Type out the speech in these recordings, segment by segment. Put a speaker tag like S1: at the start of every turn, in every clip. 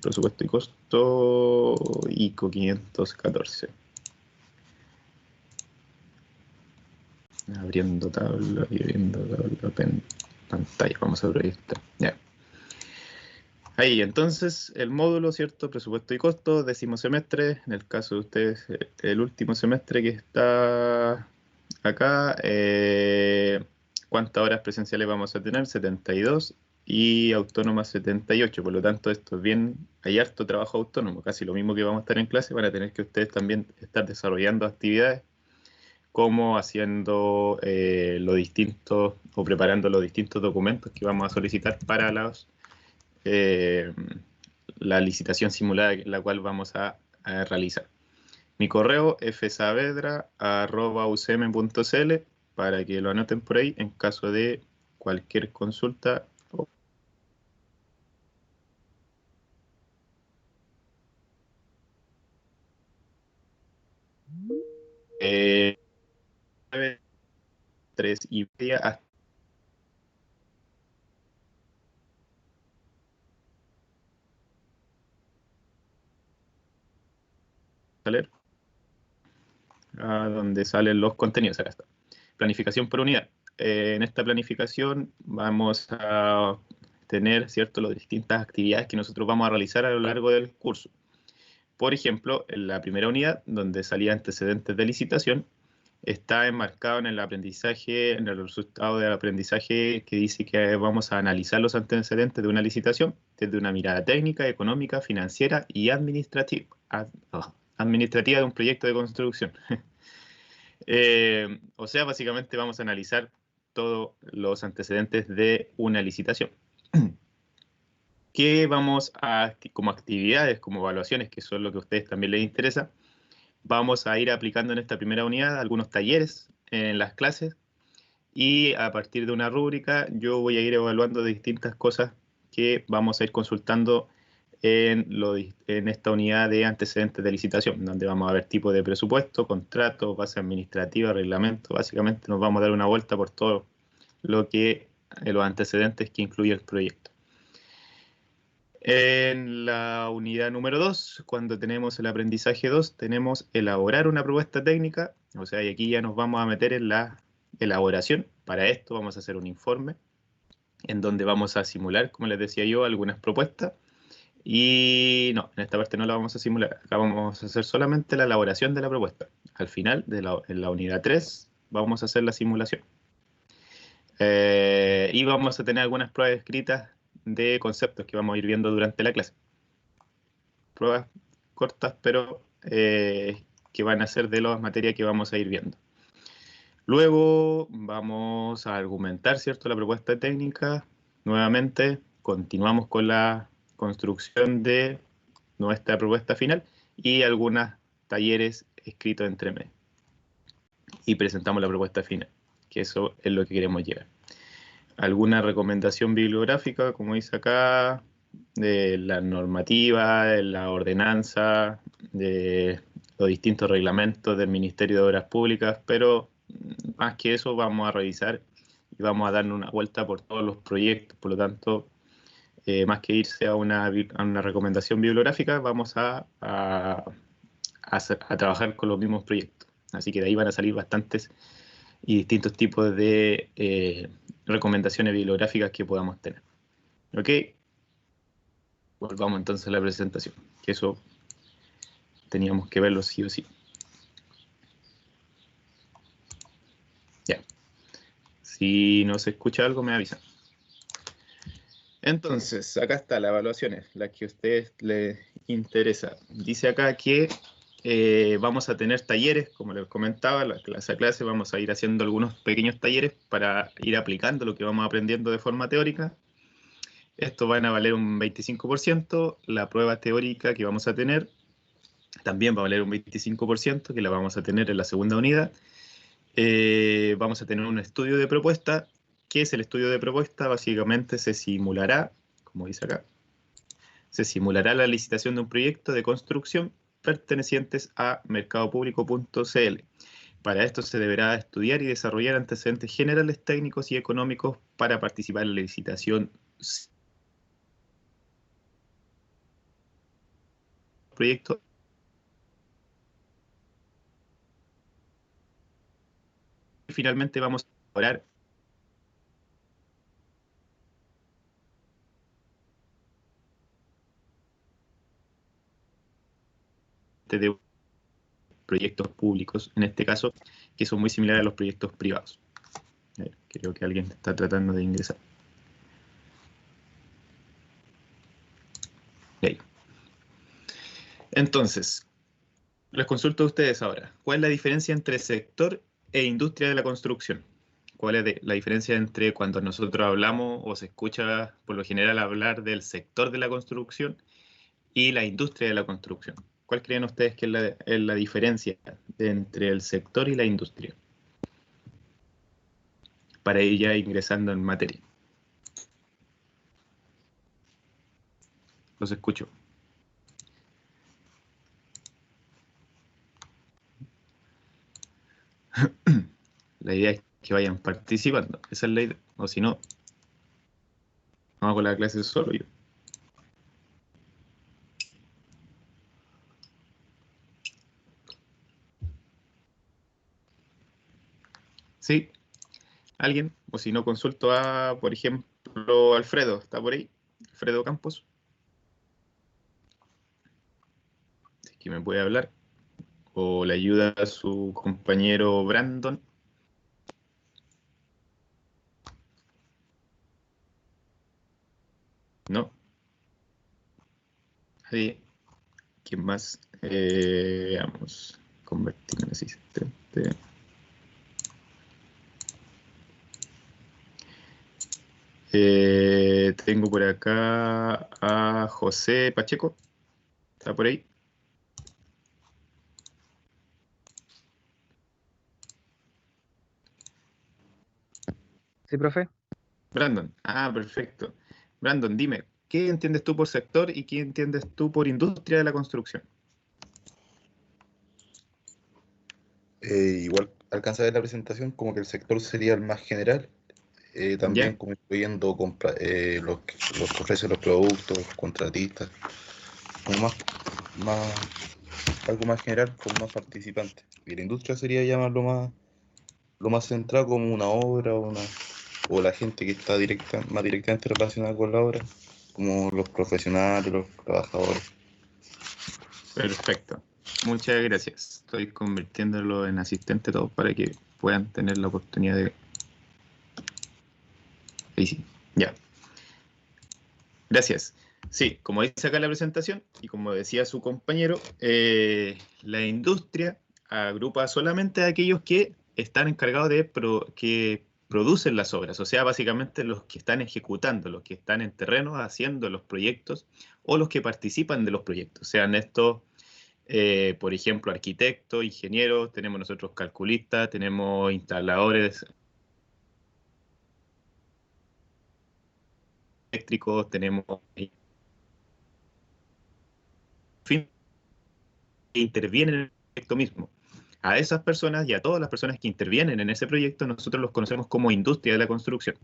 S1: presupuesto y costo, ICO 514. Abriendo tabla y abriendo pantalla. Vamos a proyectar. Ya. Ahí, entonces, el módulo, ¿cierto? Presupuesto y costo, 10º semestre. En el caso de ustedes, el último semestre que está acá. ¿Cuántas horas presenciales vamos a tener? 72 y autónomas 78. Por lo tanto, esto es bien, hay harto trabajo autónomo, casi lo mismo que vamos a estar en clase. Van a tener que ustedes también estar desarrollando actividades como haciendo los distintos o preparando los distintos documentos que vamos a solicitar para la licitación simulada, la cual vamos a realizar. Mi correo fsaavedra@ucm.cl para que lo anoten por ahí en caso de cualquier consulta. Eh, 3:30 hasta leer, donde salen los contenidos. Acá está. Planificación por unidad. En esta planificación vamos a tener, ¿cierto?, las distintas actividades que nosotros vamos a realizar a lo largo del curso. Por ejemplo, en la primera unidad, donde salía antecedentes de licitación, está enmarcado en el aprendizaje, en el resultado del aprendizaje que dice que vamos a analizar los antecedentes de una licitación desde una mirada técnica, económica, financiera y administrativa de un proyecto de construcción. O sea, básicamente vamos a analizar todos los antecedentes de una licitación. ¿Qué vamos a, como actividades, como evaluaciones, que son lo que a ustedes también les interesa? Vamos a ir aplicando en esta primera unidad algunos talleres en las clases y a partir de una rúbrica yo voy a ir evaluando distintas cosas que vamos a ir consultando en esta unidad de antecedentes de licitación, donde vamos a ver tipo de presupuesto, contrato, base administrativa, reglamento. Básicamente nos vamos a dar una vuelta por todo lo que los antecedentes que incluye el proyecto. En la unidad número 2, cuando tenemos el aprendizaje 2, tenemos elaborar una propuesta técnica, o sea, y aquí ya nos vamos a meter en la elaboración. Para esto vamos a hacer un informe en donde vamos a simular, como les decía yo, algunas propuestas. Y no, en esta parte no la vamos a simular, acá vamos a hacer solamente la elaboración de la propuesta. Al final, en la unidad 3, vamos a hacer la simulación. Y vamos a tener algunas pruebas escritas de conceptos que vamos a ir viendo durante la clase. Pruebas cortas, pero que van a ser de las materias que vamos a ir viendo. Luego vamos a argumentar, ¿cierto?, la propuesta técnica. Nuevamente, continuamos con la construcción de nuestra propuesta final y algunos talleres escritos entre medio. Y presentamos la propuesta final, que eso es lo que queremos llegar. Alguna recomendación bibliográfica, como dice acá, de la normativa, de la ordenanza, de los distintos reglamentos del Ministerio de Obras Públicas, pero más que eso vamos a revisar y vamos a darle una vuelta por todos los proyectos. Por lo tanto, más que irse a una recomendación bibliográfica, vamos a trabajar con los mismos proyectos. Así que de ahí van a salir bastantes y distintos tipos de recomendaciones bibliográficas que podamos tener. ¿Ok? Volvamos entonces a la presentación, que eso teníamos que verlo sí o sí. Ya. Si no se escucha algo, me avisan. Entonces, acá está las evaluaciones, las que a ustedes les interesa. Dice acá que vamos a tener talleres, como les comentaba, la clase a clase vamos a ir haciendo algunos pequeños talleres para ir aplicando lo que vamos aprendiendo de forma teórica. Estos van a valer un 25%, la prueba teórica que vamos a tener también va a valer un 25%, que la vamos a tener en la segunda unidad. Vamos a tener un estudio de propuesta. ¿Qué es el estudio de propuesta? Básicamente se simulará, como dice acá, se simulará la licitación de un proyecto de construcción pertenecientes a mercadopublico.cl. Para esto se deberá estudiar y desarrollar antecedentes generales, técnicos y económicos para participar en la licitación proyectos. Y finalmente vamos a elaborar de proyectos públicos, en este caso, que son muy similares a los proyectos privados. Creo que alguien está tratando de ingresar. Ahí. Entonces, les consulto a ustedes ahora. ¿Cuál es la diferencia entre sector e industria de la construcción? ¿Cuál es la diferencia entre cuando nosotros hablamos o se escucha por lo general hablar del sector de la construcción y la industria de la construcción? ¿Cuál creen ustedes que es la diferencia entre el sector y la industria? Para ir ya ingresando en materia. Los escucho. La idea es que vayan participando. Esa es la idea. O si no, vamos con la clase solo yo. ¿Sí? ¿Alguien? O si no, consulto a, por ejemplo, Alfredo. ¿Está por ahí? Alfredo Campos. Si es que me puede hablar. O le ayuda a su compañero Brandon. ¿No? Ahí. ¿Quién más? Vamos. Convertir en asistente. Tengo por acá a José Pacheco. ¿Está por ahí?
S2: Sí, profe.
S1: Brandon. Ah, perfecto. Brandon, dime, ¿qué entiendes tú por sector y qué entiendes tú por industria de la construcción?
S3: Igual alcanza a ver la presentación como que el sector sería el más general, también
S1: ¿Ya?
S3: como incluyendo los que ofrecen los productos, contratistas, como más, algo más general con más participantes. Y la industria sería ya lo más centrado como una obra o la gente que está más directamente relacionada con la obra, como los profesionales, los trabajadores.
S1: Perfecto. Muchas gracias. Estoy convirtiéndolo en asistente todos para que puedan tener la oportunidad de... Ahí sí. Ya. Gracias. Sí, como dice acá la presentación y como decía su compañero, la industria agrupa solamente a aquellos que están encargados que producen las obras, o sea, básicamente los que están ejecutando, los que están en terreno haciendo los proyectos o los que participan de los proyectos, sean estos, por ejemplo, arquitectos, ingenieros, tenemos nosotros calculistas, tenemos instaladores eléctricos, tenemos fin, que intervienen en el proyecto mismo. A esas personas y a todas las personas que intervienen en ese proyecto, nosotros los conocemos como industria de la construcción.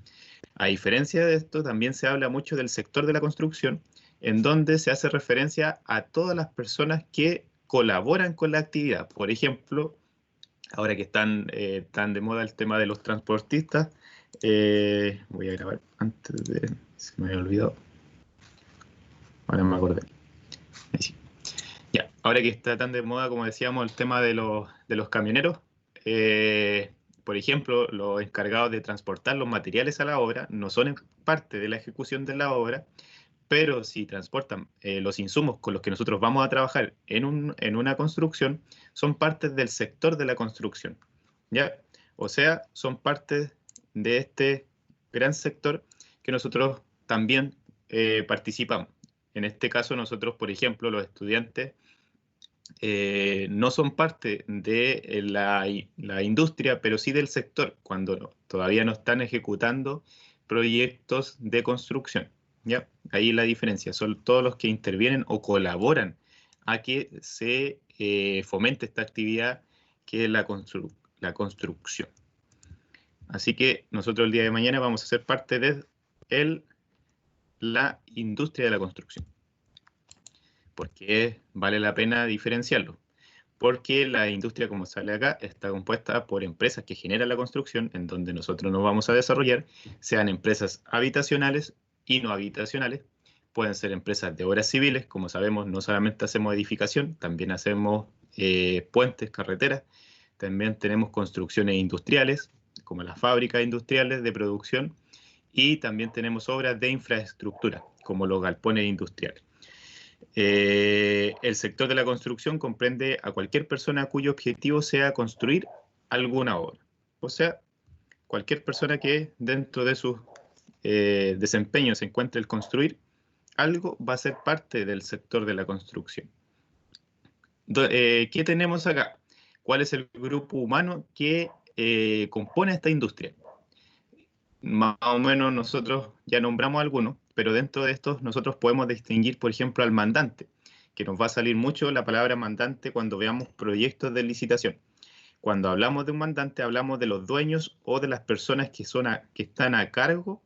S1: A diferencia de esto, también se habla mucho del sector de la construcción, en donde se hace referencia a todas las personas que colaboran con la actividad. Por ejemplo, ahora que tan de moda el tema de los transportistas, voy a grabar antes de... Se me había olvidado. Ahora me acordé. Ahí sí. Ya, ahora que está tan de moda, como decíamos, el tema de los camioneros, por ejemplo, los encargados de transportar los materiales a la obra no son parte de la ejecución de la obra, pero si transportan los insumos con los que nosotros vamos a trabajar en una construcción, son partes del sector de la construcción, ¿ya? O sea, son partes de este gran sector que nosotros también participamos. En este caso, nosotros, por ejemplo, los estudiantes, no son parte de la industria, pero sí del sector, cuando todavía no están ejecutando proyectos de construcción. ¿Ya? Ahí la diferencia, son todos los que intervienen o colaboran a que se fomente esta actividad que es la construcción. Así que nosotros el día de mañana vamos a ser parte de la industria de la construcción. ¿Por qué vale la pena diferenciarlo? Porque la industria, como sale acá, está compuesta por empresas que generan la construcción, en donde nosotros nos vamos a desarrollar, sean empresas habitacionales y no habitacionales. Pueden ser empresas de obras civiles, como sabemos, no solamente hacemos edificación, también hacemos puentes, carreteras. También tenemos construcciones industriales, como las fábricas industriales de producción, y también tenemos obras de infraestructura, como los galpones industriales. El sector de la construcción comprende a cualquier persona cuyo objetivo sea construir alguna obra. O sea, cualquier persona que dentro de sus desempeños se encuentre el construir algo va a ser parte del sector de la construcción. ¿Qué tenemos acá? ¿Cuál es el grupo humano que compone esta industria? Más o menos nosotros ya nombramos algunos, pero dentro de estos nosotros podemos distinguir, por ejemplo, al mandante, que nos va a salir mucho la palabra mandante cuando veamos proyectos de licitación. Cuando hablamos de un mandante, hablamos de los dueños o de las personas que están a cargo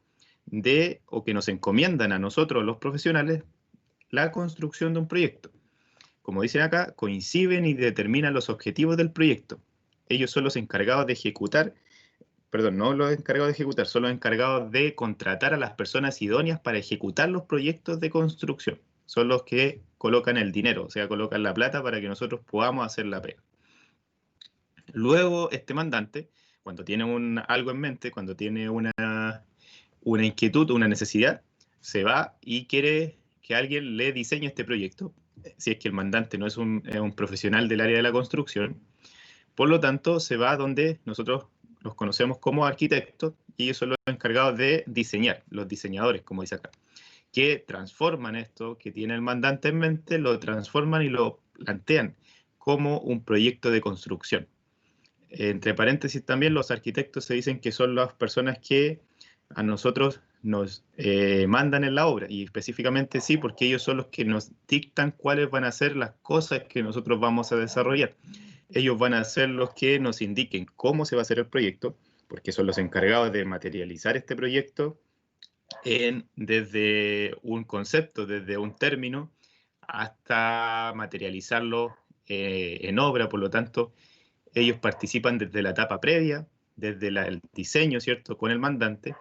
S1: de o que nos encomiendan a nosotros, los profesionales, la construcción de un proyecto. Como dicen acá, coinciden y determinan los objetivos del proyecto. Ellos son los encargados de ejecutar, perdón, no los encargados de ejecutar, son los encargados de contratar a las personas idóneas para ejecutar los proyectos de construcción. Son los que colocan el dinero, o sea, colocan la plata para que nosotros podamos hacer la pega. Luego, este mandante, cuando tiene algo en mente, cuando tiene una inquietud, una necesidad, se va y quiere que alguien le diseñe este proyecto, si es que el mandante no es un profesional del área de la construcción. Por lo tanto, se va donde nosotros los conocemos como arquitectos y ellos son los encargados de diseñar, los diseñadores, como dice acá, que transforman esto que tiene el mandante en mente, lo transforman y lo plantean como un proyecto de construcción. Entre paréntesis también, los arquitectos se dicen que son las personas que a nosotros nos mandan en la obra, y específicamente sí, porque ellos son los que nos dictan cuáles van a ser las cosas que nosotros vamos a desarrollar. Ellos van a ser los que nos indiquen cómo se va a hacer el proyecto, porque son los encargados de materializar este proyecto desde un concepto, desde un término, hasta materializarlo en obra. Por lo tanto, ellos participan desde la etapa previa, desde el diseño, ¿cierto?, con el mandante,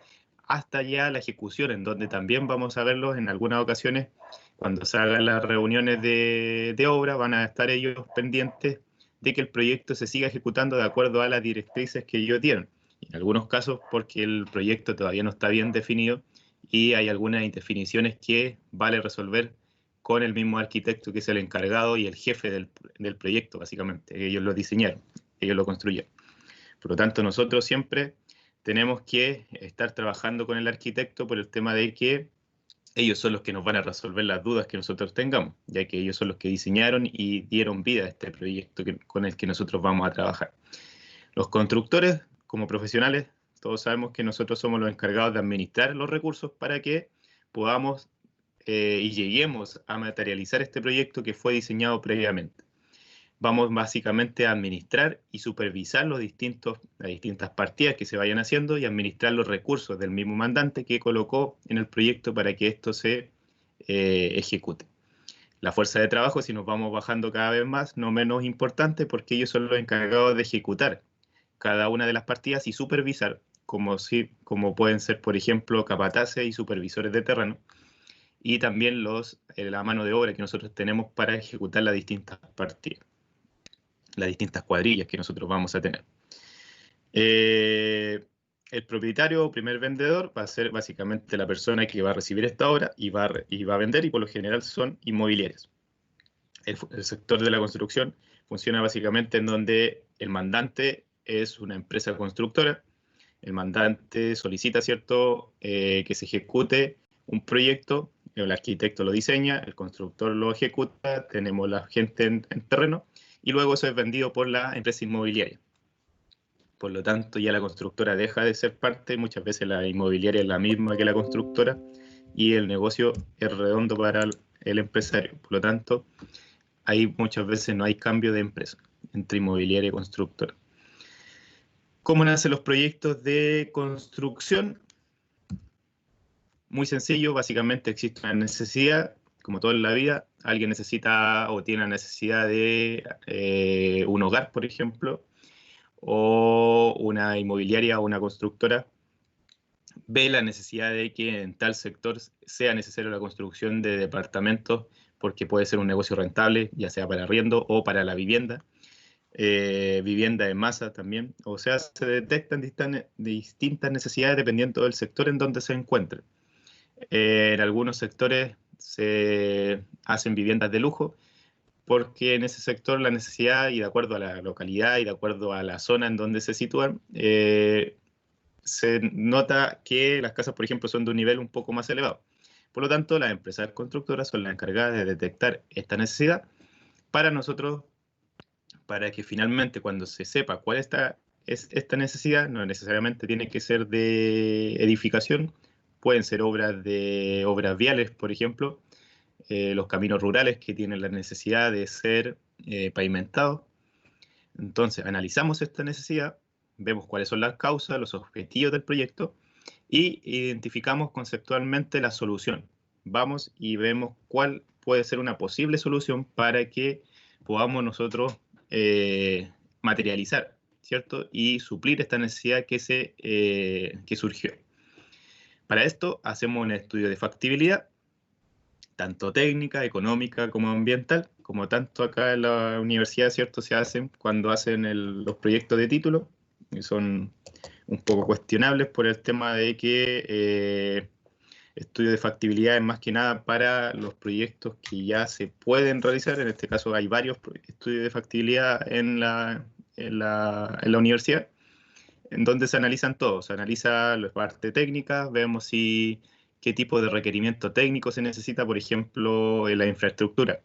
S1: hasta ya la ejecución, en donde también vamos a verlos en algunas ocasiones, cuando se hagan las reuniones de obra, van a estar ellos pendientes de que el proyecto se siga ejecutando de acuerdo a las directrices que ellos dieron. En algunos casos porque el proyecto todavía no está bien definido y hay algunas indefiniciones que vale resolver con el mismo arquitecto, que es el encargado y el jefe del proyecto, básicamente. Ellos lo diseñaron, ellos lo construyeron. Por lo tanto, nosotros siempre tenemos que estar trabajando con el arquitecto por el tema de que ellos son los que nos van a resolver las dudas que nosotros tengamos, ya que ellos son los que diseñaron y dieron vida a este proyecto con el que nosotros vamos a trabajar. Los constructores, como profesionales, todos sabemos que nosotros somos los encargados de administrar los recursos para que podamos y lleguemos a materializar este proyecto que fue diseñado previamente. Vamos básicamente a administrar y supervisar las distintas partidas que se vayan haciendo y administrar los recursos del mismo mandante que colocó en el proyecto para que esto se ejecute. La fuerza de trabajo, si nos vamos bajando cada vez más, no menos importante, porque ellos son los encargados de ejecutar cada una de las partidas y supervisar, como pueden ser, por ejemplo, capataces y supervisores de terreno, y también la mano de obra que nosotros tenemos para ejecutar las distintas partidas, las distintas cuadrillas que nosotros vamos a tener. El propietario o primer vendedor va a ser básicamente la persona que va a recibir esta obra y va a vender, y por lo general son inmobiliarias. El sector de la construcción funciona básicamente en donde el mandante es una empresa constructora. El mandante solicita, ¿cierto?, que se ejecute un proyecto, el arquitecto lo diseña, el constructor lo ejecuta, tenemos la gente en terreno, y luego eso es vendido por la empresa inmobiliaria. Por lo tanto, ya la constructora deja de ser parte, muchas veces la inmobiliaria es la misma que la constructora, y el negocio es redondo para el empresario. Por lo tanto, ahí muchas veces no hay cambio de empresa entre inmobiliaria y constructora. ¿Cómo nacen los proyectos de construcción? Muy sencillo, básicamente existe una necesidad, como todo en la vida, alguien necesita o tiene la necesidad de un hogar, por ejemplo, o una inmobiliaria o una constructora ve la necesidad de que en tal sector sea necesaria la construcción de departamentos porque puede ser un negocio rentable, ya sea para arriendo o para la vivienda, vivienda en masa también. O sea, se detectan distintas necesidades dependiendo del sector en donde se encuentren. En algunos sectores se hacen viviendas de lujo porque en ese sector la necesidad, y de acuerdo a la localidad y de acuerdo a la zona en donde se sitúan, se nota que las casas, por ejemplo, son de un nivel un poco más elevado. Por lo tanto, las empresas constructoras son las encargadas de detectar esta necesidad para nosotros, para que finalmente cuando se sepa cuál es esta necesidad, no necesariamente tiene que ser de edificación, pueden ser obras viales, por ejemplo, los caminos rurales que tienen la necesidad de ser pavimentados. Entonces, analizamos esta necesidad, vemos cuáles son las causas, los objetivos del proyecto y identificamos conceptualmente la solución. Vamos y vemos cuál puede ser una posible solución para que podamos nosotros materializar, ¿cierto? Y suplir esta necesidad que surgió. Para esto hacemos un estudio de factibilidad, tanto técnica, económica como ambiental, como tanto acá en la universidad, ¿cierto? Se hacen cuando hacen los proyectos de título, y son un poco cuestionables por el tema de que estudio de factibilidad es más que nada para los proyectos que ya se pueden realizar. En este caso hay varios estudios de factibilidad en la universidad, en donde se analizan todos. Se analiza la parte técnica, vemos qué tipo de requerimiento técnico se necesita, por ejemplo, en la infraestructura.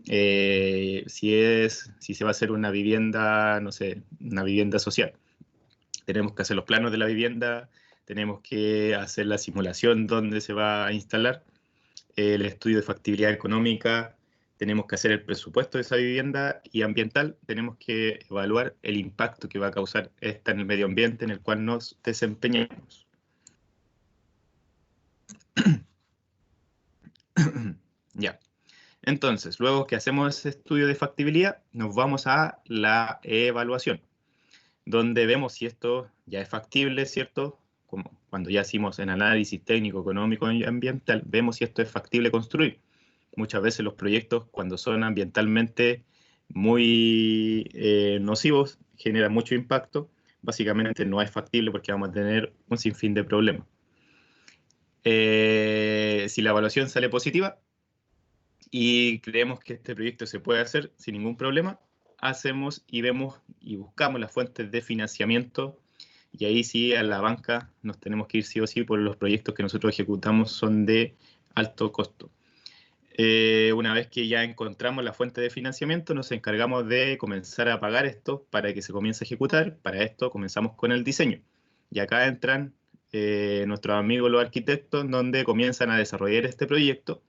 S1: Si se va a hacer una vivienda, no sé, una vivienda social. Tenemos que hacer los planos de la vivienda, tenemos que hacer la simulación donde se va a instalar, el estudio de factibilidad económica, tenemos que hacer el presupuesto de esa vivienda y ambiental, tenemos que evaluar el impacto que va a causar esta en el medio ambiente en el cual nos desempeñamos. Ya. Entonces, luego que hacemos ese estudio de factibilidad, nos vamos a la evaluación, donde vemos si esto ya es factible, ¿cierto? Como cuando ya hicimos el análisis técnico, económico y ambiental, vemos si esto es factible construir. Muchas veces los proyectos, cuando son ambientalmente muy nocivos, generan mucho impacto, básicamente no es factible porque vamos a tener un sinfín de problemas. Si la evaluación sale positiva y creemos que este proyecto se puede hacer sin ningún problema, hacemos y vemos y buscamos las fuentes de financiamiento, y ahí sí a la banca nos tenemos que ir sí o sí por los proyectos que nosotros ejecutamos son de alto costo. Una vez que ya encontramos la fuente de financiamiento, nos encargamos de comenzar a pagar esto para que se comience a ejecutar. Para esto comenzamos con el diseño. Y acá entran nuestros amigos los arquitectos, donde comienzan a desarrollar este proyecto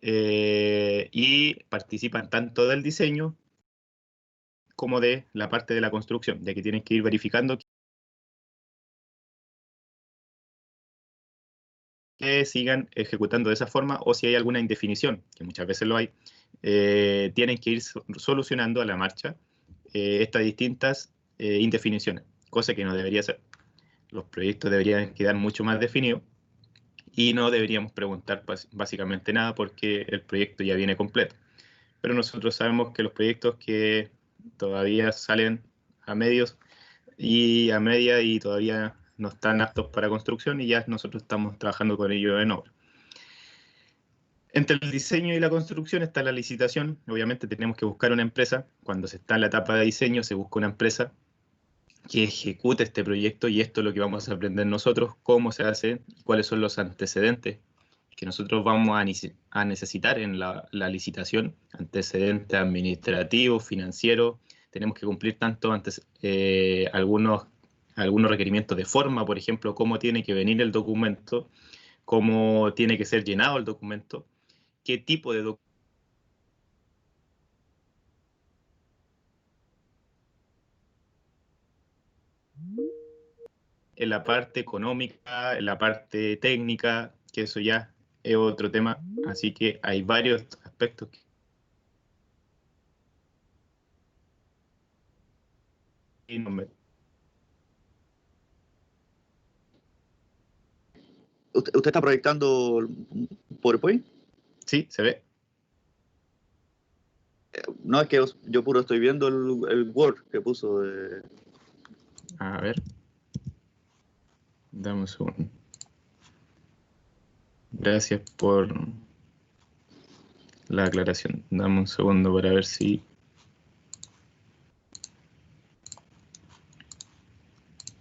S1: y participan tanto del diseño como de la parte de la construcción, ya que tienen que ir verificando que sigan ejecutando de esa forma, o si hay alguna indefinición, que muchas veces lo hay, tienen que ir solucionando a la marcha estas distintas indefiniciones, cosa que no debería ser. Los proyectos deberían quedar mucho más definidos y no deberíamos preguntar básicamente nada porque el proyecto ya viene completo. Pero nosotros sabemos que los proyectos que todavía salen a medios y a media y todavía no están aptos para construcción, y ya nosotros estamos trabajando con ellos en obra. Entre el diseño y la construcción está la licitación. Obviamente tenemos que buscar una empresa. Cuando se está en la etapa de diseño se busca una empresa que ejecute este proyecto, y esto es lo que vamos a aprender nosotros, cómo se hace, cuáles son los antecedentes que nosotros vamos a necesitar en la licitación, antecedentes administrativos, financieros. Tenemos que cumplir tanto algunos requerimientos de forma, por ejemplo, cómo tiene que venir el documento, cómo tiene que ser llenado el documento, qué tipo de documento. En la parte económica, en la parte técnica, que eso ya es otro tema. Así que hay varios aspectos que
S4: ¿Usted está proyectando PowerPoint?
S1: Sí, se ve.
S4: No, es que yo puro estoy viendo el Word que puso.
S1: A ver. Dame un segundo. Gracias por la aclaración. Dame un segundo para ver si...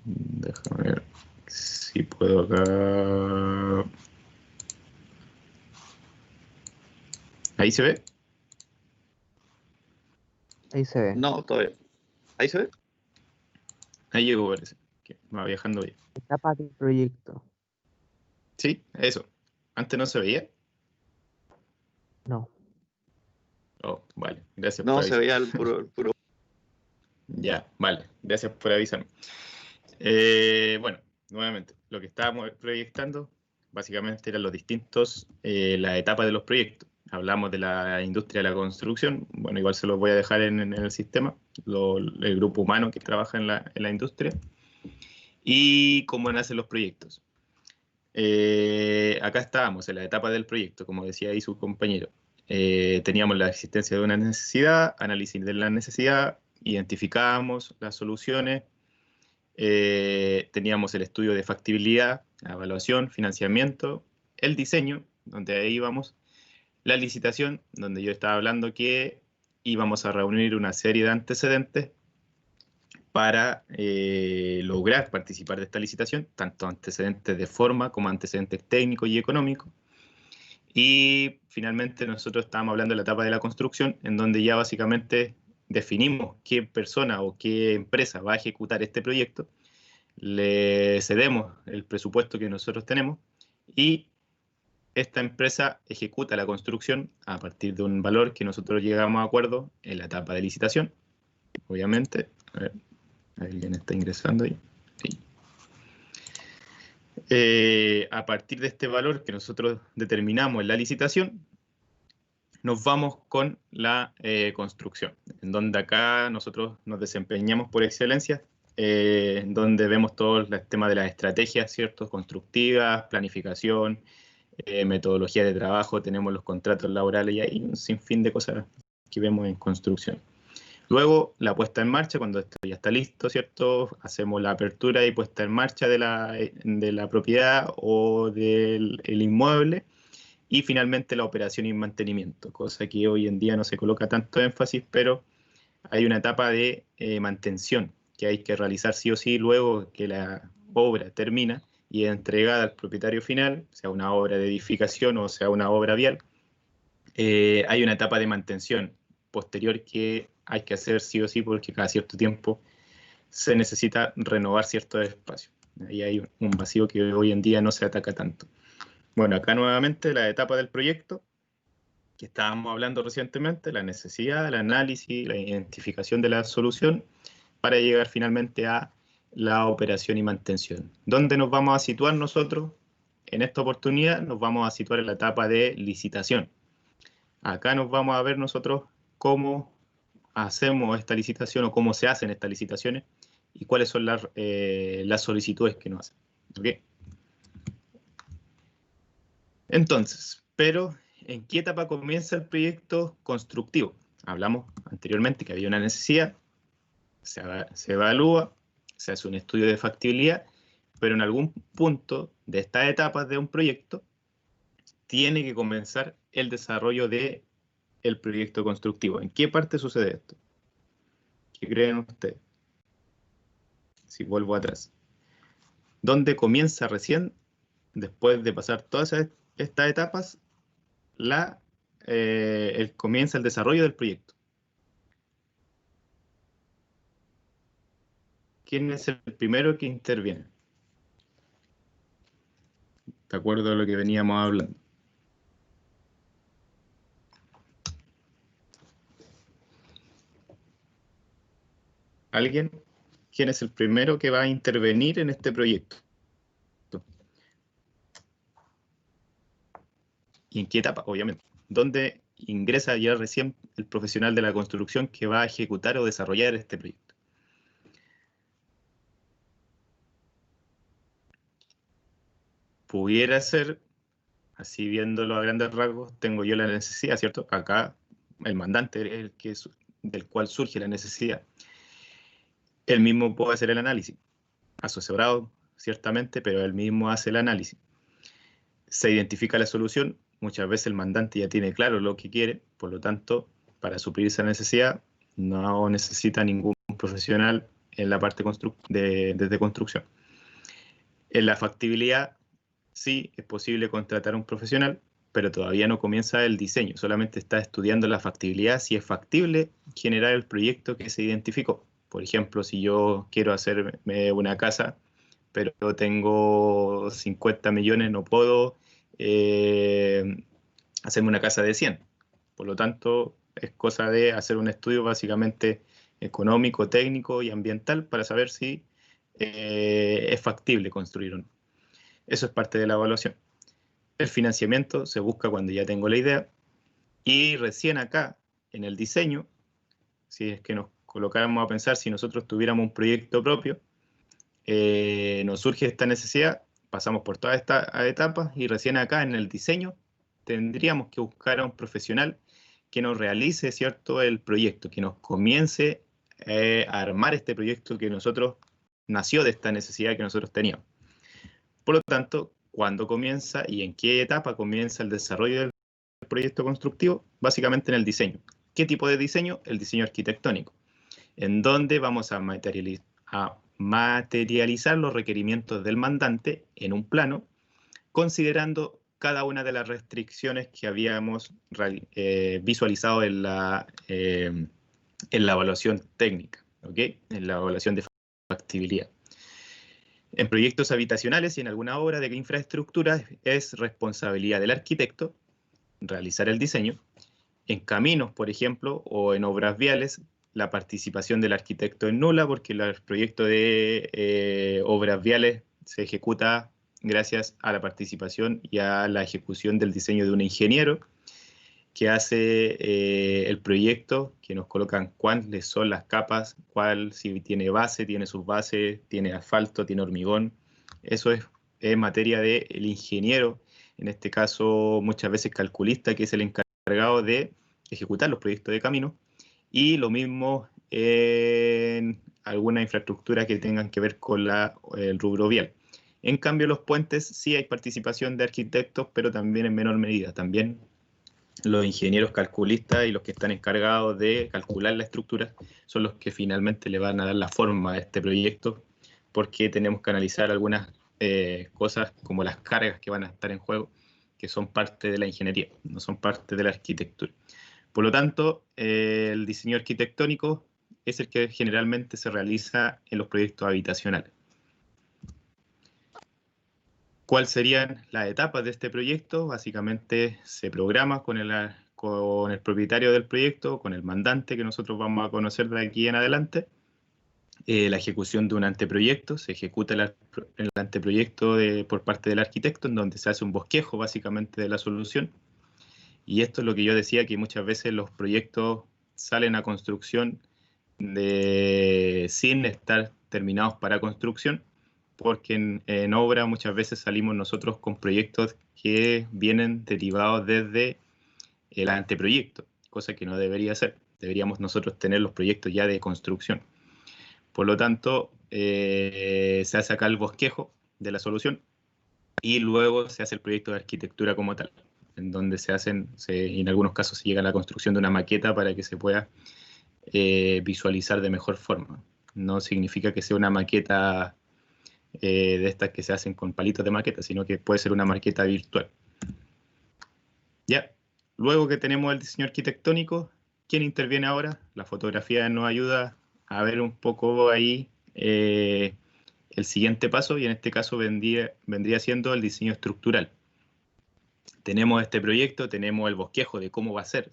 S1: Déjame ver si puedo acá... ¿Ahí se ve?
S2: Ahí se ve.
S4: No, todavía. ¿Ahí se ve?
S1: Ahí llegó, parece. Que va viajando bien.
S2: Etapa del proyecto.
S1: Sí, eso. Antes no se veía.
S2: No.
S1: Oh, vale. Gracias por
S4: No, se
S1: avisar.
S4: veía el puro.
S1: Ya, vale. Gracias por avisarme. Bueno, nuevamente, lo que estábamos proyectando básicamente eran los distintos, las etapas de los proyectos. Hablamos de la industria de la construcción. Bueno, igual se los voy a dejar en el sistema, el grupo humano que trabaja en la industria y cómo nacen los proyectos. Acá estábamos en la etapa del proyecto, como decía ahí su compañero. Teníamos la existencia de una necesidad, análisis de la necesidad, identificábamos las soluciones, teníamos el estudio de factibilidad, la evaluación, financiamiento, el diseño, donde ahí íbamos, la licitación, donde yo estaba hablando que íbamos a reunir una serie de antecedentes para lograr participar de esta licitación, tanto antecedentes de forma como antecedentes técnicos y económicos. Y finalmente nosotros estábamos hablando de la etapa de la construcción, en donde ya básicamente definimos qué persona o qué empresa va a ejecutar este proyecto, le cedemos el presupuesto que nosotros tenemos y esta empresa ejecuta la construcción a partir de un valor que nosotros llegamos a acuerdo en la etapa de licitación. Obviamente, a ver, alguien está ingresando ahí. Sí. A partir de este valor que nosotros determinamos en la licitación, nos vamos con la construcción, en donde acá nosotros nos desempeñamos por excelencia, en donde vemos todo el tema de las estrategias, ¿cierto? Constructivas, planificación, metodología de trabajo, tenemos los contratos laborales y hay un sinfín de cosas que vemos en construcción. Luego, la puesta en marcha, cuando esto ya está listo, ¿cierto? Hacemos la apertura y puesta en marcha de la propiedad o del inmueble. Y finalmente la operación y mantenimiento, cosa que hoy en día no se coloca tanto énfasis, pero hay una etapa de mantención que hay que realizar sí o sí luego que la obra termina y es entregada al propietario final, sea una obra de edificación o sea una obra vial. Hay una etapa de mantención posterior que hay que hacer sí o sí porque cada cierto tiempo se necesita renovar ciertos espacios. Ahí hay un vacío que hoy en día no se ataca tanto. Bueno, acá nuevamente la etapa del proyecto, que estábamos hablando recientemente, la necesidad, el análisis, la identificación de la solución, para llegar finalmente a la operación y mantención. ¿Dónde nos vamos a situar nosotros? En esta oportunidad nos vamos a situar en la etapa de licitación. Acá nos vamos a ver nosotros cómo hacemos esta licitación o cómo se hacen estas licitaciones y cuáles son las solicitudes que nos hacen. ¿Okay? Entonces, pero ¿en qué etapa comienza el proyecto constructivo? Hablamos anteriormente que había una necesidad, se evalúa, se hace un estudio de factibilidad, pero en algún punto de estas etapas de un proyecto tiene que comenzar el desarrollo del proyecto constructivo. ¿En qué parte sucede esto? ¿Qué creen ustedes? Si vuelvo atrás. ¿Dónde comienza recién, después de pasar todas estas etapas, comienza el desarrollo del proyecto? ¿Quién es el primero que interviene? De acuerdo a lo que veníamos hablando. ¿Alguien? ¿Quién es el primero que va a intervenir en este proyecto? ¿Y en qué etapa? Obviamente. ¿Dónde ingresa ya recién el profesional de la construcción que va a ejecutar o desarrollar este proyecto. Pudiera ser, así viéndolo a grandes rasgos, tengo yo la necesidad, ¿cierto? Acá el mandante es el que del cual surge la necesidad. Él mismo puede hacer el análisis, asesorado ciertamente, pero él mismo hace el análisis. Se identifica la solución, muchas veces el mandante ya tiene claro lo que quiere, por lo tanto, para suplir esa necesidad, no necesita ningún profesional en la parte desde construcción. En la factibilidad, sí, es posible contratar a un profesional, pero todavía no comienza el diseño, solamente está estudiando la factibilidad, si es factible generar el proyecto que se identificó. Por ejemplo, si yo quiero hacerme una casa, pero tengo 50 millones, no puedo hacerme una casa de 100. Por lo tanto, es cosa de hacer un estudio básicamente económico, técnico y ambiental para saber si es factible construir o no. Eso es parte de la evaluación. El financiamiento se busca cuando ya tengo la idea y recién acá, en el diseño, si es que nos colocáramos a pensar si nosotros tuviéramos un proyecto propio, nos surge esta necesidad, pasamos por todas estas etapas y recién acá en el diseño tendríamos que buscar a un profesional que nos realice, ¿cierto?, el proyecto, que nos comience a armar este proyecto que nosotros nació de esta necesidad que nosotros teníamos. Por lo tanto, ¿cuándo comienza y en qué etapa comienza el desarrollo del proyecto constructivo? Básicamente en el diseño. ¿Qué tipo de diseño? El diseño arquitectónico, en donde vamos a materializar los requerimientos del mandante en un plano, considerando cada una de las restricciones que habíamos visualizado en la evaluación técnica, ¿okay? En la evaluación de factibilidad. En proyectos habitacionales y en alguna obra de infraestructura es responsabilidad del arquitecto realizar el diseño. En caminos, por ejemplo, o en obras viales, la participación del arquitecto es nula porque el proyecto de obras viales se ejecuta gracias a la participación y a la ejecución del diseño de un ingeniero que hace el proyecto, que nos colocan cuáles son las capas, si tiene base, tiene sus bases, tiene asfalto, tiene hormigón. Eso es materia del ingeniero, en este caso muchas veces calculista, que es el encargado de ejecutar los proyectos de camino, y lo mismo en alguna infraestructura que tengan que ver con el rubro vial. En cambio, los puentes sí hay participación de arquitectos, pero también en menor medida. También los ingenieros calculistas y los que están encargados de calcular la estructura son los que finalmente le van a dar la forma a este proyecto, porque tenemos que analizar algunas cosas como las cargas que van a estar en juego, que son parte de la ingeniería, no son parte de la arquitectura. Por lo tanto, el diseño arquitectónico es el que generalmente se realiza en los proyectos habitacionales. ¿Cuáles serían las etapas de este proyecto? Básicamente se programa con el propietario del proyecto, con el mandante que nosotros vamos a conocer de aquí en adelante. La ejecución de un anteproyecto, se ejecuta el anteproyecto por parte del arquitecto, en donde se hace un bosquejo básicamente de la solución. Y esto es lo que yo decía, que muchas veces los proyectos salen a construcción sin estar terminados para construcción, porque en obra muchas veces salimos nosotros con proyectos que vienen derivados desde el anteproyecto, cosa que no debería ser. Deberíamos nosotros tener los proyectos ya de construcción. Por lo tanto, se hace acá el bosquejo de la solución y luego se hace el proyecto de arquitectura como tal, en donde en algunos casos se llega a la construcción de una maqueta para que se pueda visualizar de mejor forma. No significa que sea una maqueta de estas que se hacen con palitos de maqueta, sino que puede ser una maqueta virtual. Ya, luego que tenemos el diseño arquitectónico, ¿quién interviene ahora? La fotografía nos ayuda a ver un poco ahí el siguiente paso, y en este caso vendría siendo el diseño estructural. Tenemos este proyecto, tenemos el bosquejo de cómo va a ser.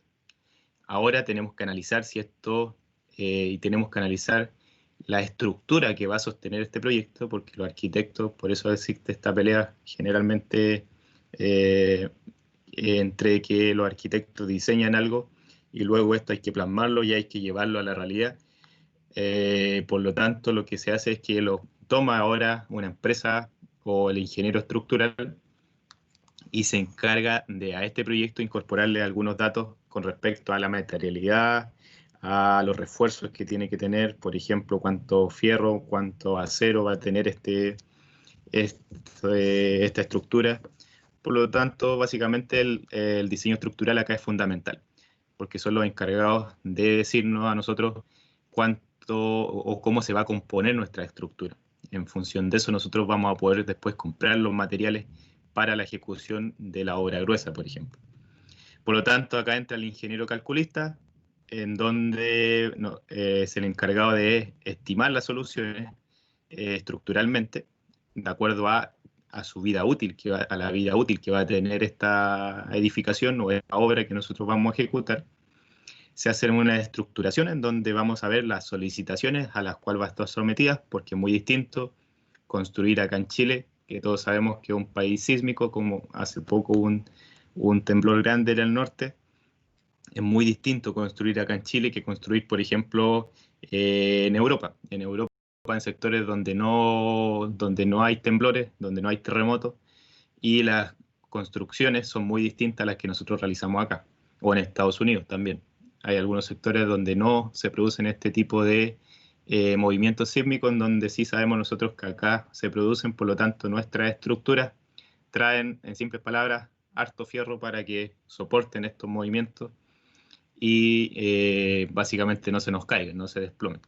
S1: Ahora tenemos que analizar si y tenemos que analizar la estructura que va a sostener este proyecto, porque los arquitectos, por eso existe esta pelea generalmente entre que los arquitectos diseñan algo y luego esto hay que plasmarlo y hay que llevarlo a la realidad. Por lo tanto, lo que se hace es que lo toma ahora una empresa o el ingeniero estructural y se encarga de a este proyecto incorporarle algunos datos con respecto a la materialidad, a los refuerzos que tiene que tener, por ejemplo, cuánto fierro, cuánto acero va a tener esta estructura. Por lo tanto, básicamente el diseño estructural acá es fundamental, porque son los encargados de decirnos a nosotros cuánto o cómo se va a componer nuestra estructura. En función de eso, nosotros vamos a poder después comprar los materiales para la ejecución de la obra gruesa, por ejemplo. Por lo tanto, acá entra el ingeniero calculista, en donde es el encargado de estimar las soluciones estructuralmente, de acuerdo a su vida útil, a la vida útil que va a tener esta edificación o esta obra que nosotros vamos a ejecutar. Se hace una estructuración en donde vamos a ver las solicitaciones a las cuales va a estar sometida, porque es muy distinto construir acá en Chile, que todos sabemos que es un país sísmico, como hace poco un temblor grande en el norte. Es muy distinto construir acá en Chile que construir, por ejemplo, en Europa. En Europa, en sectores donde no hay temblores, donde no hay terremotos, y las construcciones son muy distintas a las que nosotros realizamos acá, o en Estados Unidos también. Hay algunos sectores donde no se producen este tipo de movimientos sísmicos, en donde sí sabemos nosotros que acá se producen, por lo tanto nuestras estructuras traen, en simples palabras, harto fierro para que soporten estos movimientos y básicamente no se nos caigan, no se desplomen.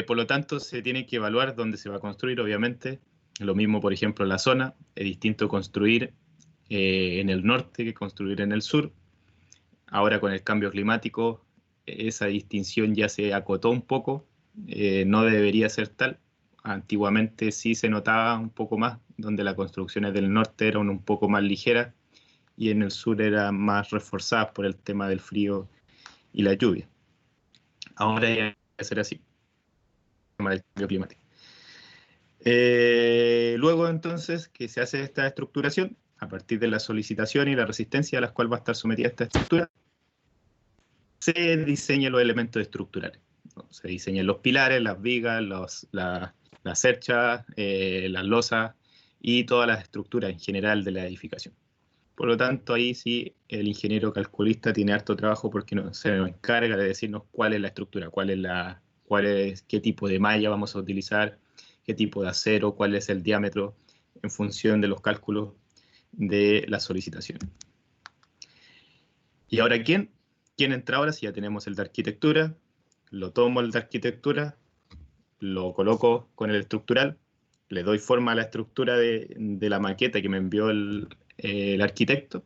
S1: Por lo tanto, se tiene que evaluar dónde se va a construir, obviamente. Lo mismo, por ejemplo, en la zona. Es distinto construir en el norte que construir en el sur. Ahora, con el cambio climático, esa distinción ya se acotó un poco. No debería ser tal. Antiguamente sí se notaba un poco más, donde las construcciones del norte eran un poco más ligeras y en el sur eran más reforzadas por el tema del frío y la lluvia. Ahora ya debe ser así, el tema del cambio climático. Luego entonces que se hace esta estructuración, a partir de la solicitación y la resistencia a las cuales va a estar sometida esta estructura, se diseñan los elementos estructurales, ¿no? Se diseñan los pilares, las vigas, las cerchas, las losas y todas las estructuras en general de la edificación. Por lo tanto, ahí sí el ingeniero calculista tiene harto trabajo porque se nos encarga de decirnos cuál es la estructura, qué tipo de malla vamos a utilizar, qué tipo de acero, cuál es el diámetro, en función de los cálculos de la solicitación. Y ahora, ¿quién entra ahora? Si ya tenemos el de arquitectura, lo tomo el de arquitectura, lo coloco con el estructural, le doy forma a la estructura de la maqueta que me envió el arquitecto,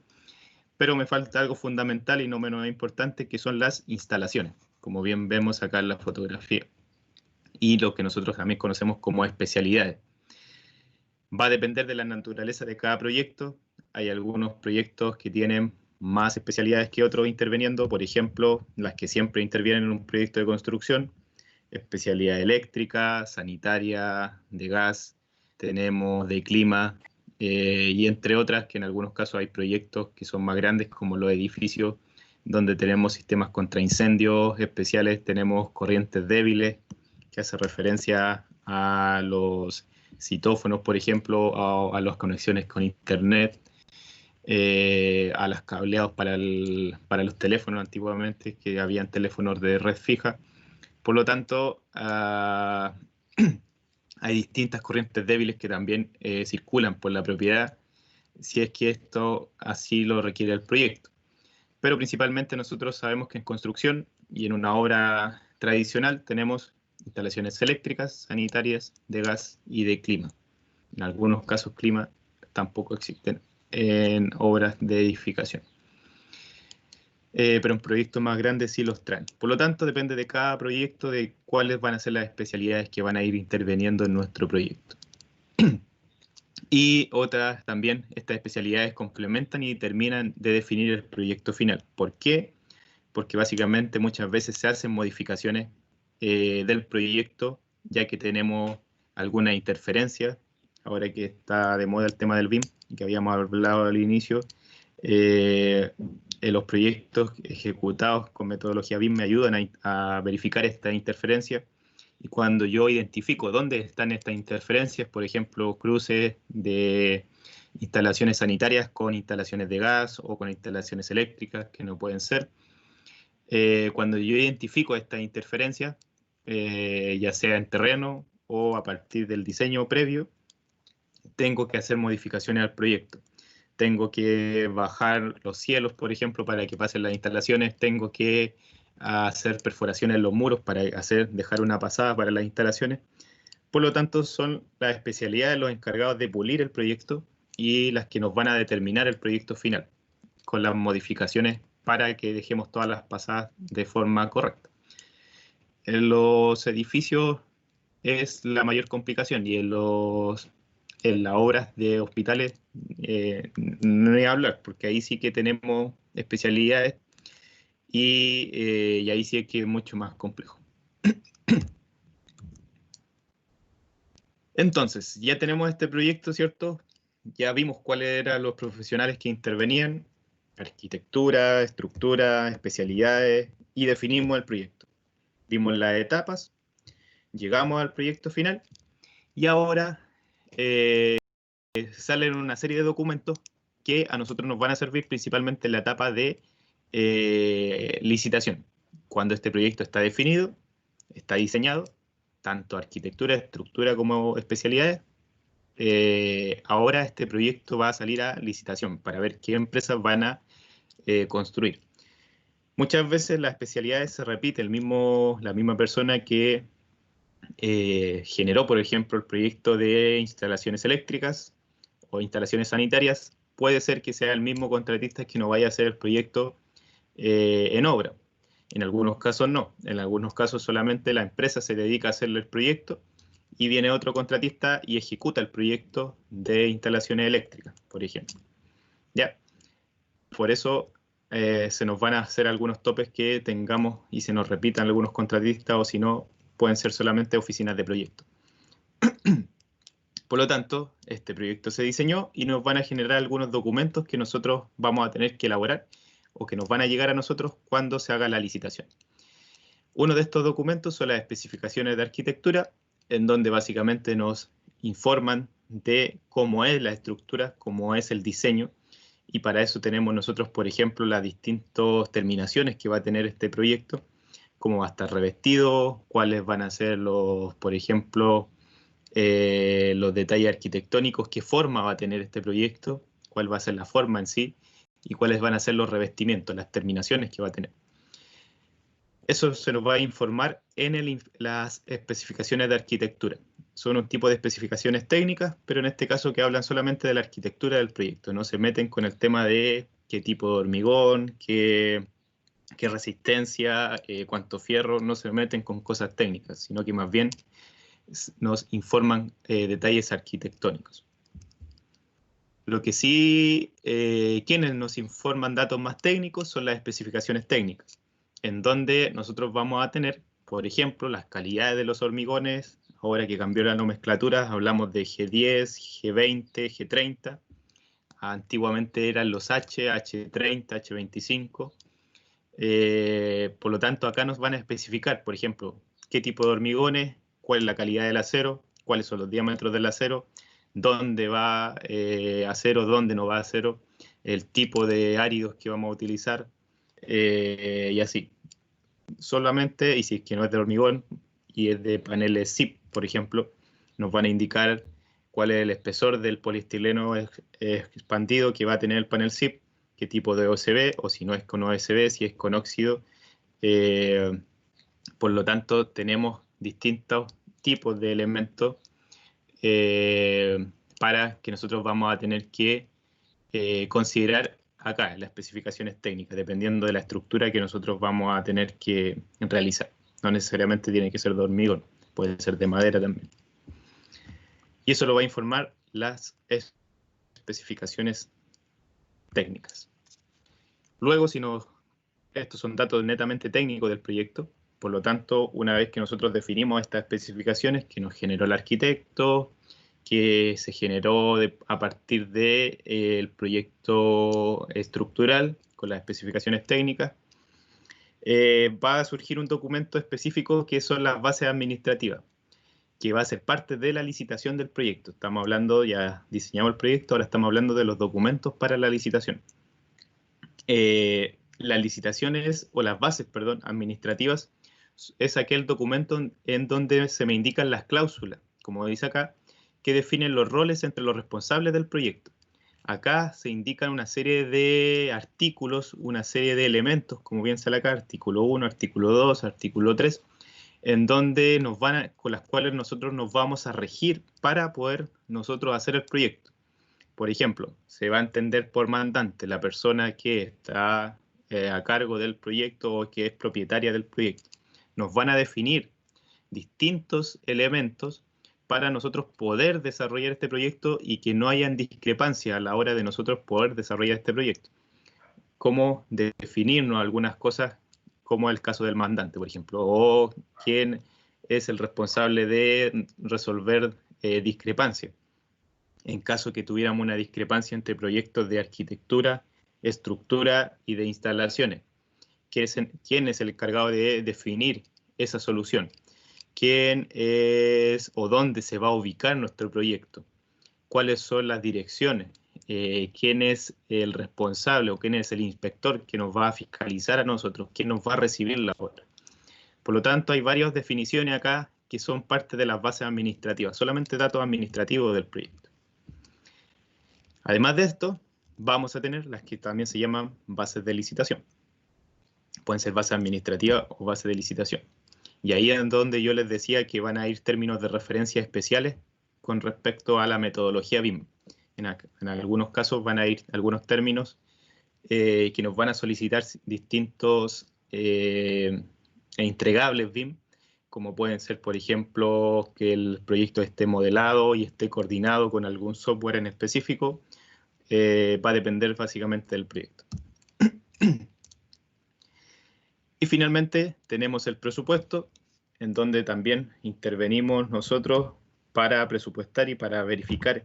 S1: pero me falta algo fundamental y no menos importante, que son las instalaciones, como bien vemos acá en la fotografía, y lo que nosotros también conocemos como especialidades. Va a depender de la naturaleza de cada proyecto. Hay algunos proyectos que tienen más especialidades que otros interviniendo, por ejemplo, las que siempre intervienen en un proyecto de construcción, especialidad eléctrica, sanitaria, de gas, tenemos de clima, y entre otras que en algunos casos hay proyectos que son más grandes como los edificios donde tenemos sistemas contra incendios especiales, tenemos corrientes débiles que hace referencia a los citófonos, por ejemplo, a las conexiones con internet, a los cableados para los teléfonos antiguamente, que habían teléfonos de red fija. Por lo tanto, hay distintas corrientes débiles que también circulan por la propiedad, si es que esto así lo requiere el proyecto. Pero principalmente nosotros sabemos que en construcción y en una obra tradicional tenemos instalaciones eléctricas, sanitarias, de gas y de clima. En algunos casos clima tampoco existen en obras de edificación. Pero en proyectos más grandes sí los traen. Por lo tanto, depende de cada proyecto de cuáles van a ser las especialidades que van a ir interviniendo en nuestro proyecto. Y otras también, estas especialidades complementan y terminan de definir el proyecto final. ¿Por qué? Porque básicamente muchas veces se hacen modificaciones del proyecto, ya que tenemos alguna interferencia, ahora que está de moda el tema del BIM, que habíamos hablado al inicio, los proyectos ejecutados con metodología BIM me ayudan a verificar esta interferencia. Y cuando yo identifico dónde están estas interferencias, por ejemplo, cruces de instalaciones sanitarias con instalaciones de gas o con instalaciones eléctricas, que no pueden ser, cuando yo identifico estas interferencias, ya sea en terreno o a partir del diseño previo, tengo que hacer modificaciones al proyecto. Tengo que bajar los cielos, por ejemplo, para que pasen las instalaciones. Tengo que hacer perforaciones en los muros para dejar una pasada para las instalaciones. Por lo tanto, son las especialidades los encargados de pulir el proyecto y las que nos van a determinar el proyecto final, con las modificaciones para que dejemos todas las pasadas de forma correcta. En los edificios es la mayor complicación, y en las obras de hospitales no voy a hablar, porque ahí sí que tenemos especialidades y ahí sí es que es mucho más complejo. Entonces, ya tenemos este proyecto, ¿cierto? Ya vimos cuáles eran los profesionales que intervenían, arquitectura, estructura, especialidades, y definimos el proyecto. Vimos las etapas, llegamos al proyecto final, y ahora salen una serie de documentos que a nosotros nos van a servir principalmente en la etapa de licitación. Cuando este proyecto está definido, está diseñado, tanto arquitectura, estructura como especialidades, ahora este proyecto va a salir a licitación para ver qué empresas van a construir. Muchas veces las especialidades se repite, la misma persona que generó, por ejemplo, el proyecto de instalaciones eléctricas o instalaciones sanitarias, puede ser que sea el mismo contratista que no vaya a hacer el proyecto en obra. En algunos casos no, en algunos casos solamente la empresa se dedica a hacerle el proyecto y viene otro contratista y ejecuta el proyecto de instalaciones eléctricas, por ejemplo. ¿Ya? Por eso se nos van a hacer algunos topes que tengamos y se nos repitan algunos contratistas, o si no, pueden ser solamente oficinas de proyecto. Por lo tanto, este proyecto se diseñó y nos van a generar algunos documentos que nosotros vamos a tener que elaborar o que nos van a llegar a nosotros cuando se haga la licitación. Uno de estos documentos son las especificaciones de arquitectura, en donde básicamente nos informan de cómo es la estructura, cómo es el diseño, y para eso tenemos nosotros, por ejemplo, las distintas terminaciones que va a tener este proyecto, cómo va a estar revestido, cuáles van a ser los, por ejemplo, los detalles arquitectónicos, qué forma va a tener este proyecto, cuál va a ser la forma en sí, y cuáles van a ser los revestimientos, las terminaciones que va a tener. Eso se nos va a informar en las especificaciones de arquitectura. Son un tipo de especificaciones técnicas, pero en este caso que hablan solamente de la arquitectura del proyecto. No se meten con el tema de qué tipo de hormigón, qué resistencia, cuánto fierro. No se meten con cosas técnicas, sino que más bien nos informan detalles arquitectónicos. Lo que sí, quienes nos informan datos más técnicos son las especificaciones técnicas, en donde nosotros vamos a tener, por ejemplo, las calidades de los hormigones. Ahora que cambió la nomenclatura, hablamos de G10, G20, G30. Antiguamente eran los H, H30, H25. Por lo tanto, acá nos van a especificar, por ejemplo, qué tipo de hormigones, cuál es la calidad del acero, cuáles son los diámetros del acero, dónde va acero, dónde no va acero, el tipo de áridos que vamos a utilizar, y así. Solamente, y si es que no es de hormigón y es de paneles ZIP, por ejemplo, nos van a indicar cuál es el espesor del poliestireno expandido que va a tener el panel ZIP, qué tipo de OSB, o si no es con OSB, si es con óxido. Por lo tanto, tenemos distintos tipos de elementos para que nosotros vamos a tener que considerar acá en las especificaciones técnicas, dependiendo de la estructura que nosotros vamos a tener que realizar. No necesariamente tiene que ser de hormigón, puede ser de madera también. Y eso lo va a informar las especificaciones técnicas. Luego, estos son datos netamente técnicos del proyecto, por lo tanto, una vez que nosotros definimos estas especificaciones que nos generó el arquitecto, que se generó a partir del proyecto estructural con las especificaciones técnicas, va a surgir un documento específico que son las bases administrativas, que va a ser parte de la licitación del proyecto. Estamos hablando, ya diseñamos el proyecto, ahora estamos hablando de los documentos para la licitación. Las licitaciones, o las bases, perdón, administrativas, es aquel documento en donde se me indican las cláusulas, como dice acá, que definen los roles entre los responsables del proyecto. Acá se indican una serie de artículos, una serie de elementos, como bien sale acá, artículo 1, artículo 2, artículo 3, en donde con las cuales nosotros nos vamos a regir para poder nosotros hacer el proyecto. Por ejemplo, se va a entender por mandante la persona que está a cargo del proyecto o que es propietaria del proyecto. Nos van a definir distintos elementos para nosotros poder desarrollar este proyecto y que no hayan discrepancias a la hora de nosotros poder desarrollar este proyecto. Cómo definirnos algunas cosas, como el caso del mandante, por ejemplo, o quién es el responsable de resolver discrepancias. En caso que tuviéramos una discrepancia entre proyectos de arquitectura, estructura y de instalaciones, ¿quién es el encargado de definir esa solución? ¿Quién es o dónde se va a ubicar nuestro proyecto? ¿Cuáles son las direcciones? ¿Quién es el responsable o quién es el inspector que nos va a fiscalizar a nosotros? ¿Quién nos va a recibir la obra? Por lo tanto, hay varias definiciones acá que son parte de las bases administrativas, solamente datos administrativos del proyecto. Además de esto, vamos a tener las que también se llaman bases de licitación. Pueden ser bases administrativas o bases de licitación. Y ahí es donde yo les decía que van a ir términos de referencia especiales con respecto a la metodología BIM. En algunos casos van a ir algunos términos que nos van a solicitar distintos entregables BIM, como pueden ser, por ejemplo, que el proyecto esté modelado y esté coordinado con algún software en específico. Va a depender básicamente del proyecto. Y finalmente tenemos el presupuesto, en donde también intervenimos nosotros para presupuestar y para verificar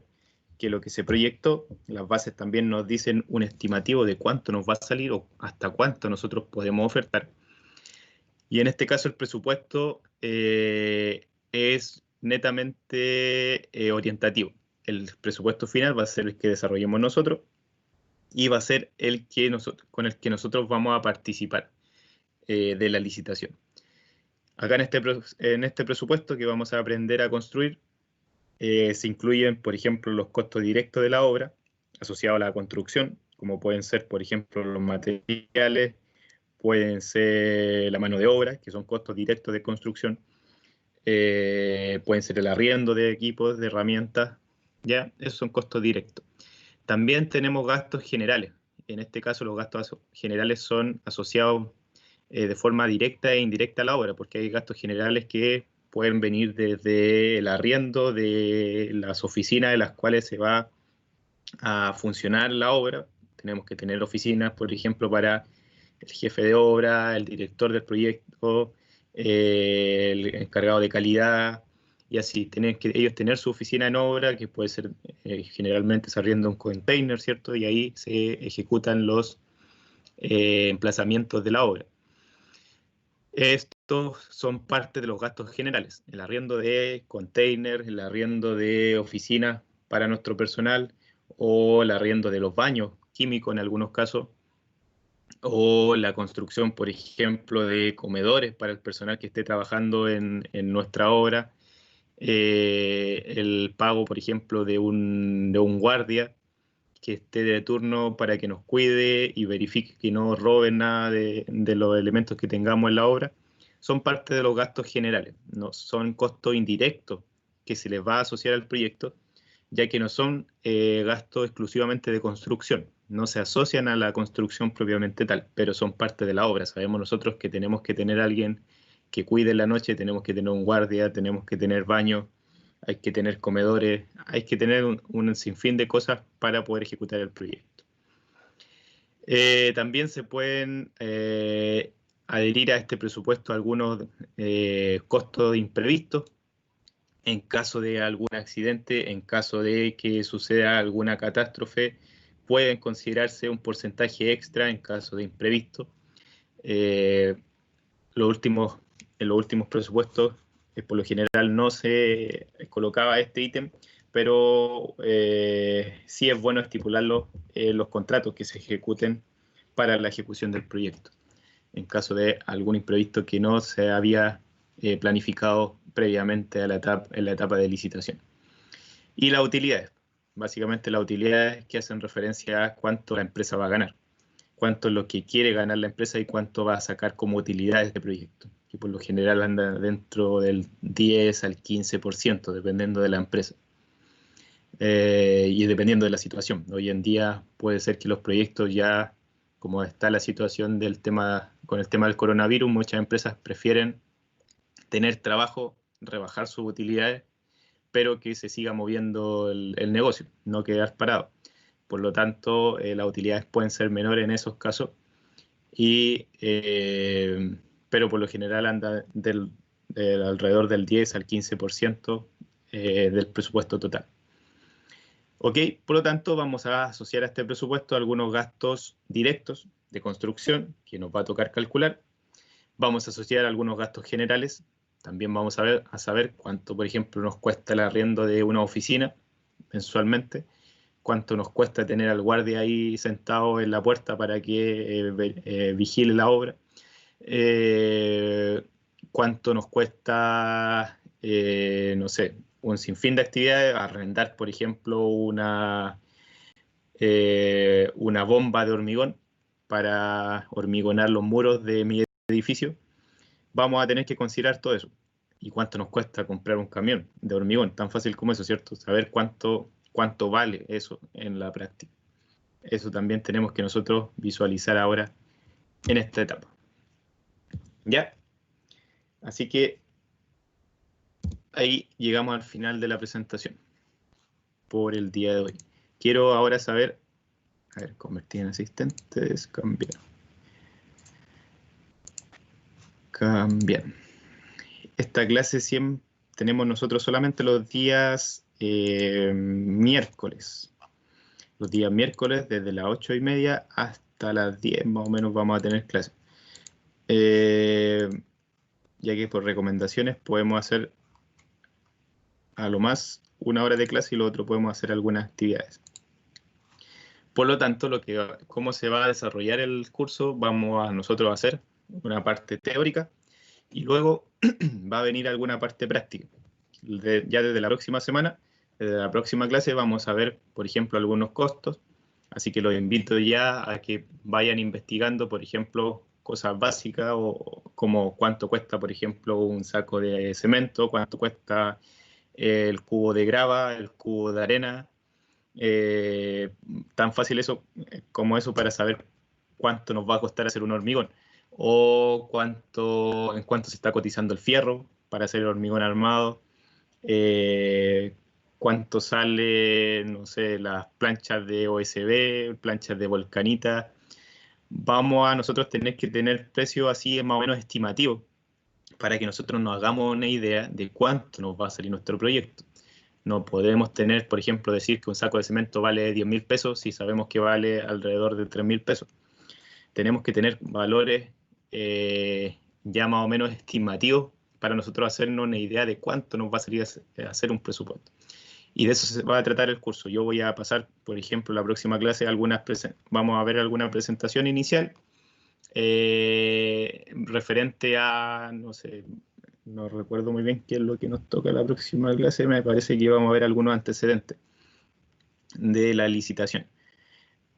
S1: que lo que se proyectó, las bases también nos dicen un estimativo de cuánto nos va a salir o hasta cuánto nosotros podemos ofertar. Y en este caso el presupuesto es netamente orientativo. El presupuesto final va a ser el que desarrollemos nosotros y va a ser el que con el que nosotros vamos a participar de la licitación. Acá en este presupuesto que vamos a aprender a construir, se incluyen, por ejemplo, los costos directos de la obra asociados a la construcción, como pueden ser, por ejemplo, los materiales, pueden ser la mano de obra, que son costos directos de construcción, pueden ser el arriendo de equipos, de herramientas, ¿ya? Esos son costos directos. También tenemos gastos generales. En este caso, los gastos generales son asociados de forma directa e indirecta a la obra, porque hay gastos generales que pueden venir desde el arriendo de las oficinas en las cuales se va a funcionar la obra. Tenemos que tener oficinas, por ejemplo, para el jefe de obra, el director del proyecto, el encargado de calidad, y así, tienen que ellos tener su oficina en obra, que puede ser, generalmente se arrienda un container, ¿cierto? Y ahí se ejecutan los emplazamientos de la obra. Estos son parte de los gastos generales, el arriendo de containers, el arriendo de oficinas para nuestro personal, o el arriendo de los baños químicos en algunos casos, o la construcción, por ejemplo, de comedores para el personal que esté trabajando en nuestra obra, el pago, por ejemplo, de un guardia que esté de turno para que nos cuide y verifique que no roben nada de los elementos que tengamos en la obra, son parte de los gastos generales, no son costos indirectos que se les va a asociar al proyecto, ya que no son gastos exclusivamente de construcción, no se asocian a la construcción propiamente tal, pero son parte de la obra. Sabemos nosotros que tenemos que tener a alguien que cuide en la noche, tenemos que tener un guardia, tenemos que tener baño, hay que tener comedores, hay que tener un sinfín de cosas para poder ejecutar el proyecto. También se pueden adherir a este presupuesto algunos costos imprevistos, en caso de algún accidente, en caso de que suceda alguna catástrofe, pueden considerarse un porcentaje extra en caso de imprevisto. En los últimos presupuestos, por lo general no se colocaba este ítem, pero sí es bueno estipularlo en los contratos que se ejecuten para la ejecución del proyecto, en caso de algún imprevisto que no se había planificado previamente en la etapa de licitación. Y las utilidades. Básicamente las utilidades que hacen referencia a cuánto la empresa va a ganar, cuánto es lo que quiere ganar la empresa y cuánto va a sacar como utilidades de proyecto, que por lo general anda dentro del 10 al 15%, dependiendo de la empresa. Y dependiendo de la situación. Hoy en día puede ser que los proyectos ya, como está la situación con el tema del coronavirus, muchas empresas prefieren tener trabajo, rebajar sus utilidades, pero que se siga moviendo el negocio, no quedar parado. Por lo tanto, las utilidades pueden ser menores en esos casos, pero por lo general anda alrededor del 10 al 15% del presupuesto total. Ok, por lo tanto, vamos a asociar a este presupuesto algunos gastos directos de construcción que nos va a tocar calcular. Vamos a asociar algunos gastos generales. También vamos a saber cuánto, por ejemplo, nos cuesta el arriendo de una oficina mensualmente, cuánto nos cuesta tener al guardia ahí sentado en la puerta para que vigile la obra, cuánto nos cuesta, no sé, un sinfín de actividades, arrendar, por ejemplo, una bomba de hormigón para hormigonar los muros de mi edificio. Vamos a tener que considerar todo eso. ¿Y cuánto nos cuesta comprar un camión de hormigón? Tan fácil como eso, ¿cierto? Saber cuánto vale eso en la práctica. Eso también tenemos que nosotros visualizar ahora en esta etapa. ¿Ya? Así que ahí llegamos al final de la presentación por el día de hoy. Quiero ahora saber, a ver, convertir en asistentes, cambiar. Esta clase siempre tenemos nosotros solamente los días miércoles. Los días miércoles desde las 8:30 hasta las 10 más o menos vamos a tener clase. Ya que por recomendaciones podemos hacer a lo más 1 hora de clase y lo otro podemos hacer algunas actividades. Por lo tanto, cómo se va a desarrollar el curso, vamos a nosotros a hacer una parte teórica y luego va a venir alguna parte práctica. Ya desde la próxima semana, desde la próxima clase, vamos a ver, por ejemplo, algunos costos. Así que los invito ya a que vayan investigando, por ejemplo, cosas básicas o como cuánto cuesta, por ejemplo, un saco de cemento, cuánto cuesta el cubo de grava, el cubo de arena. Tan fácil como eso para saber cuánto nos va a costar hacer un hormigón o en cuánto se está cotizando el fierro para hacer el hormigón armado, cuánto sale, no sé, las planchas de OSB, planchas de volcanita. Vamos a nosotros tener que tener precios así más o menos estimativos para que nosotros nos hagamos una idea de cuánto nos va a salir nuestro proyecto. No podemos tener, por ejemplo, decir que un saco de cemento vale 10.000 pesos si sabemos que vale alrededor de 3.000 pesos. Tenemos que tener valores ya más o menos estimativos para nosotros hacernos una idea de cuánto nos va a salir a hacer un presupuesto. Y de eso se va a tratar el curso. Yo voy a pasar, por ejemplo, la próxima clase, vamos a ver alguna presentación inicial referente a, no sé, no recuerdo muy bien qué es lo que nos toca la próxima clase, me parece que vamos a ver algunos antecedentes de la licitación.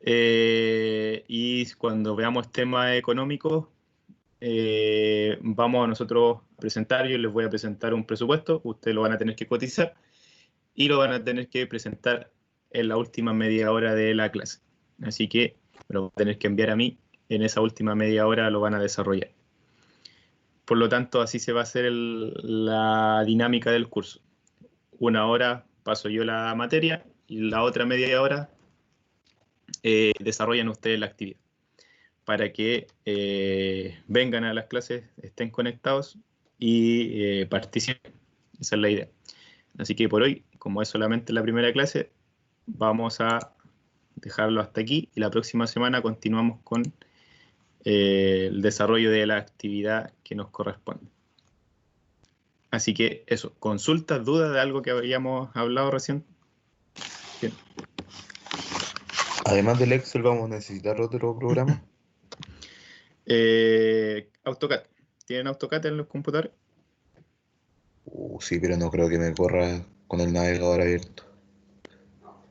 S1: Y cuando veamos temas económicos, vamos a nosotros a presentar, yo les voy a presentar un presupuesto, ustedes lo van a tener que cotizar y lo van a tener que presentar en la última media hora de la clase. Así que me lo van a tener que enviar a mí, en esa última media hora lo van a desarrollar. Por lo tanto, así se va a hacer la dinámica del curso. 1 hora paso yo la materia y la otra media hora desarrollan ustedes la actividad para que vengan a las clases, estén conectados y participen. Esa es la idea. Así que por hoy, como es solamente la primera clase, vamos a dejarlo hasta aquí y la próxima semana continuamos con el desarrollo de la actividad que nos corresponde. Así que eso, consultas, dudas de algo que habíamos hablado recién. Bien.
S3: Además del Excel, ¿vamos a necesitar otro programa?
S1: AutoCAD. ¿Tienen AutoCAD en los computadores?
S3: Sí, pero no creo que me corra con el navegador abierto.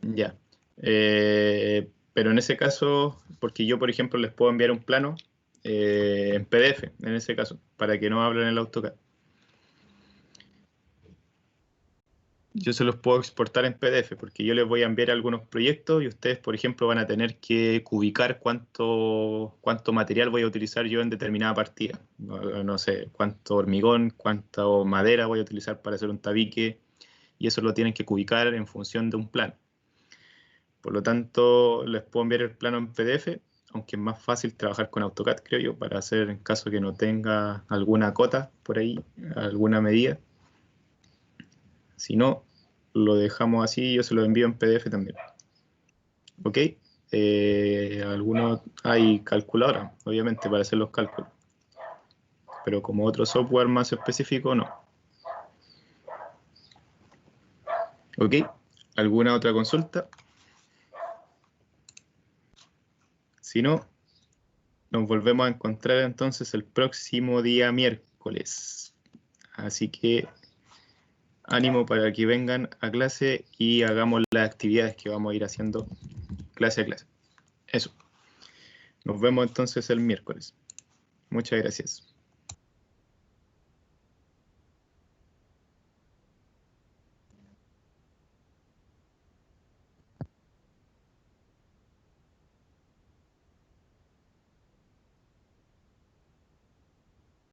S1: Ya. Pero en ese caso, porque yo, por ejemplo, les puedo enviar un plano en PDF, en ese caso, para que no hablen el AutoCAD. Yo se los puedo exportar en PDF, porque yo les voy a enviar algunos proyectos y ustedes, por ejemplo, van a tener que cubicar cuánto material voy a utilizar yo en determinada partida. No sé, cuánto hormigón, cuánta madera voy a utilizar para hacer un tabique, y eso lo tienen que cubicar en función de un plano. Por lo tanto, les puedo enviar el plano en PDF, aunque es más fácil trabajar con AutoCAD, creo yo, para hacer en caso que no tenga alguna cota por ahí, alguna medida. Si no, lo dejamos así y yo se lo envío en PDF también. ¿Ok? Algunos hay calculadoras, obviamente, para hacer los cálculos. Pero como otro software más específico, no. ¿Ok? ¿Alguna otra consulta? Si no, nos volvemos a encontrar entonces el próximo día miércoles. Así que ánimo para que vengan a clase y hagamos las actividades que vamos a ir haciendo clase a clase. Eso. Nos vemos entonces el miércoles. Muchas gracias.